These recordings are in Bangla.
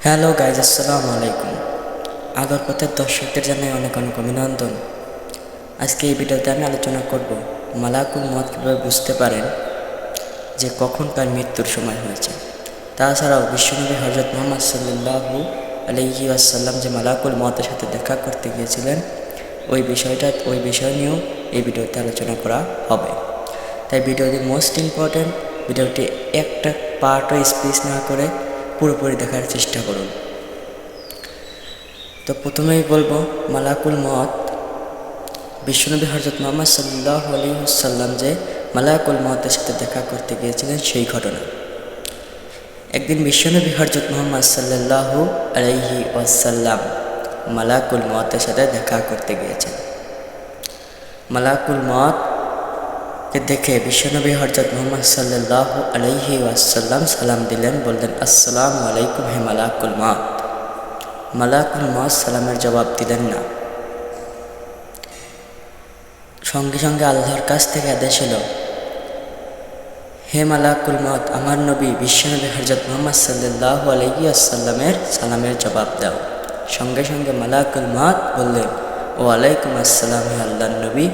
হ্যালো গাইজ, আসসালামু আলাইকুম। আগর পথের দর্শকদের জানাই অনেক অনেক অভিনন্দন। আজকে এই ভিডিওতে আমি আলোচনা করব মালাকুল মউত কীভাবে বুঝতে পারেন যে কখন তার মৃত্যুর সময় হয়েছে। তাছাড়াও বিশ্বনবী হযরত মুহাম্মদ সাল্লাল্লাহু আলাইহি ওয়াসাল্লাম যে মালাকুল মউতের সাথে দেখা করতে গিয়েছিলেন ওই বিষয় নিয়েও এই ভিডিওতে আলোচনা করা হবে। তাই ভিডিওটি মোস্ট ইম্পর্ট্যান্ট। ভিডিওটি একটা পার্টও স্পেস না করে পুরোপুরি দেখার চেষ্টা করুন। তো প্রথমেই বলবো মালাকুল মউত, বিশ্বনবী হযরত মুহাম্মদ সাল্লাল্লাহু আলাইহি ওয়াসাল্লাম যে মালাকুল মউতের সাথে দেখা করতে গিয়েছিলেন সেই ঘটনা। একদিন বিশ্বনবী হযরত মুহাম্মদ সাল্লাল্লাহু আলাইহি ওয়াসাল্লাম মালাকুল মউতের সাথে দেখা করতে গিয়েছেন। মালাকুল মউতকে দেখে বিশ্বনবী হযরত মুহাম্মদ সাল্লাল্লাহু আলাইহি ওয়াসাল্লাম সালাম দিলেন, বললেন, আসসালামু আলাইকুম হে মালাকুল মউত। মালাকুল মউত সালামের জবাব দিলেন না। সঙ্গে সঙ্গে আল্লাহর কাছ থেকে আদেশ এলো, হে মালাকুল মউত, আমার নবী বিশ্বনবী হযরত মুহাম্মদ সাল্লাল্লাহু আলাইহি ওয়াসাল্লামের সালামের জবাব দাও। সঙ্গে সঙ্গে মালাকুল মউত বললেন, ওয়ালাইকুম আসসালাম হে আল্লাহর নবী,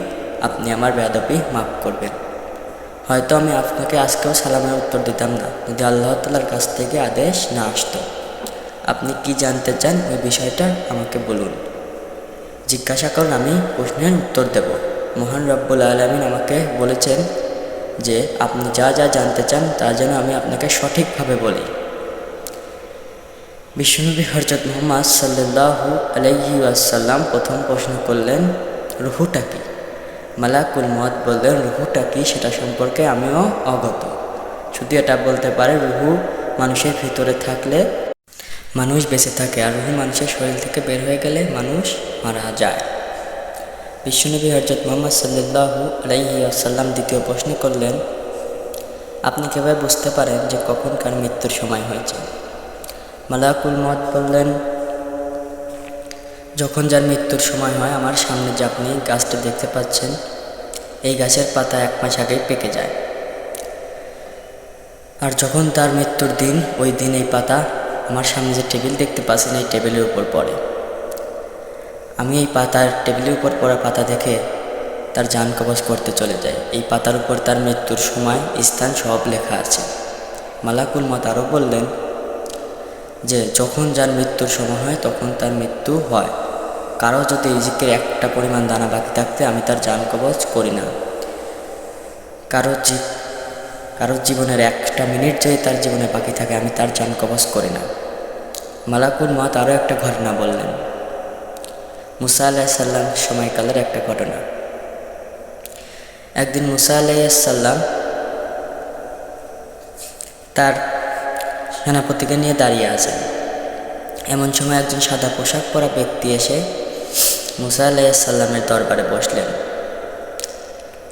আপনি আমার বেয়াদবি মাফ করবেন। হয়তো আমি আপনাকে আজকেও সালামের উত্তর দিতাম না যদি আল্লাহ তাআলার কাছ থেকে আদেশ না আসতো। আপনি কি জানতে চান ওই বিষয়টা আমাকে বলুন, জিজ্ঞাসা করুন, আমি প্রশ্নের উত্তর দেব। মহান রব্বুল আলামিন আমাকে বলেছেন যে আপনি যা যা জানতে চান তা যেন আমি আপনাকে সঠিকভাবে বলি। বিশ্বনবী হযরত মুহাম্মদ সাল্লাল্লাহু আলাইহি ওয়াসাল্লাম প্রথম প্রশ্ন করলেন, রুহুটা কি? মালাকুল মউত বললেন, রুহুটা কি সেটা সম্পর্কে আমিও অবগত। শুধু এটা বলতে পারে, রুহু মানুষের ভিতরে থাকলে মানুষ বেঁচে থাকে, আর রুহু মানুষের শরীর থেকে বের হয়ে গেলে মানুষ মারা যায়। বিশ্বনবী হযরত মুহাম্মদ সাল্লাল্লাহু আলাইহি ওয়াসাল্লাম দ্বিতীয় প্রশ্ন করলেন, আপনি কীভাবে বুঝতে পারেন যে কখন কার মৃত্যুর সময় হয়েছে? মালাকুল মউত বললেন, যখন যার মৃত্যুর সময় হয়, আমার সামনে যে আপনি গাছটা দেখতে পাচ্ছেন, এই গাছের পাতা 1 মাস আগেই পেকে যায়। আর যখন তার মৃত্যুর দিন, ওই দিন এই পাতা আমার সামনে যে টেবিল দেখতে পাচ্ছেন এই টেবিলের উপর পড়ে। আমি এই টেবিলের উপর পড়া পাতা দেখে তার জান কবজ করতে চলে যাই। এই পাতার উপর তার মৃত্যুর সময়, স্থান সব লেখা আছে। মালাকুল মউত আরও বললেন যে যখন যার মৃত্যুর সময় হয় তখন তার মৃত্যু হয়। কারো যদি রিজিকের একটা পরিমাণ দানা বাকি থাকতে আমি তার জান কবজ করি না। কারো জীবনের একটা মিনিট যদি তার জীবনে বাকি থাকে আমি তার জান কবজ করি না। মালাকুল মউত আরও একটা ঘটনা বললেন, মুসা আলাইহিস সালাম সময়কালের একটা ঘটনা। একদিন মুসা আলাইহিস সালাম তার সেনাপতিকে নিয়ে দাঁড়িয়ে আছেন। এমন সময় একজন সাদা পোশাক পরা ব্যক্তি এসে মুসা আলাইহিস সালামের দরবারে বসলেন।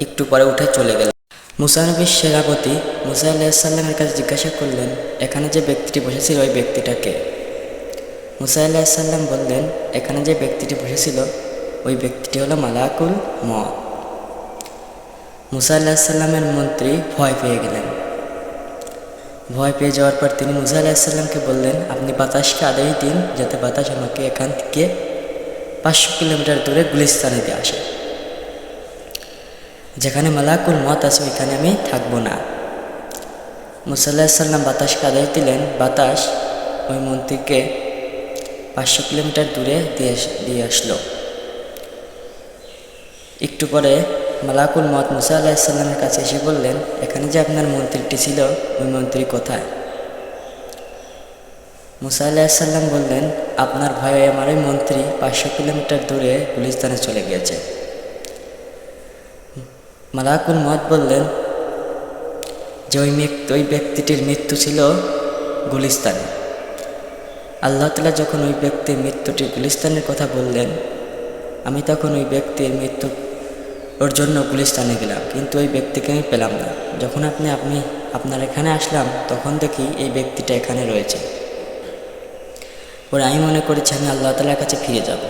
একটু পরে উঠে চলে গেলেন। মুসা নবীর সেনাপতি মুসা আলাইহিস সালামের কাছে জিজ্ঞাসা করলেন, এখানে যে ব্যক্তিটি বসেছিল ওই ব্যক্তিটা কে? মুসা আলাইহিস সালাম বললেন, এখানে যে ব্যক্তিটি বসেছিল ওই ব্যক্তিটি হলো মালাকুল মউত। মুসা আলাইহিস সালামের মন্ত্রী ভয় পেয়ে গেলেন। ভয় পেয়ে যাওয়ার পর তিনি মুসা আলাইহিস সালামকে বললেন, আপনি বাতাসকে আদেশ দিন যাতে বাতাস আমাকে এখান থেকে 500 কিলোমিটার দূরে গুলিস্তানে দিয়ে আসে। যেখানে মালাকুল মউত আছে ওইখানে আমি থাকবো না। মুসা আলাইহিস সালাম বাতাসকে আদেশ দিলেন, বাতাস ওই মন্ত্রীকে 500 কিলোমিটার দূরে দিয়ে আসলো। একটু পরে মালাকুল মউত মুসা আলাইহিস সালামের কাছে এসে বললেন, এখানে যে আপনার মন্ত্রীটি ছিল ওই মন্ত্রী কোথায়? মুসা আলাইহিস সালাম বললেন, আপনার ভয়ে আমার ওই মন্ত্রী 500 কিলোমিটার দূরে গুলিস্তানে চলে গিয়েছে। মালাকুল মউত বললেন যে ওই ব্যক্তিটির মৃত্যু ছিল গুলিস্তানে। আল্লাহ তাআলা যখন ওই ব্যক্তির মৃত্যুটি গুলিস্তানের কথা বললেন, আমি তখন ওই ব্যক্তির ওর জন্য গুলিস্তানে গেলাম, কিন্তু ওই ব্যক্তিকে আমি পেলাম না। যখন আপনার এখানে আসলাম তখন দেখি এই ব্যক্তিটা এখানে রয়েছে। পরে আমি মনে করেছি আমি আল্লাহ তাআলার কাছে ফিরে যাব।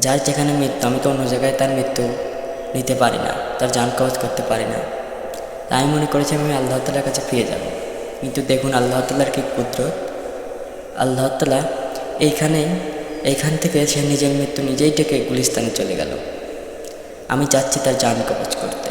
যার যেখানে মৃত্যু, আমি তো অন্য জায়গায় তার মৃত্যু নিতে পারি না, তার জান কবজ করতে পারি না। তাই আমি মনে করেছি আমি আল্লাহ তাআলার কাছে ফিরে যাব। কিন্তু দেখুন আল্লাহ তাআলার কি কুদরত, আল্লাহ তাআলা এইখান থেকে সে নিজের মৃত্যু নিজেই ডেকে গুলিস্তানে চলে গেল। আমি চাচ্ছি তার জান কবজ করতে।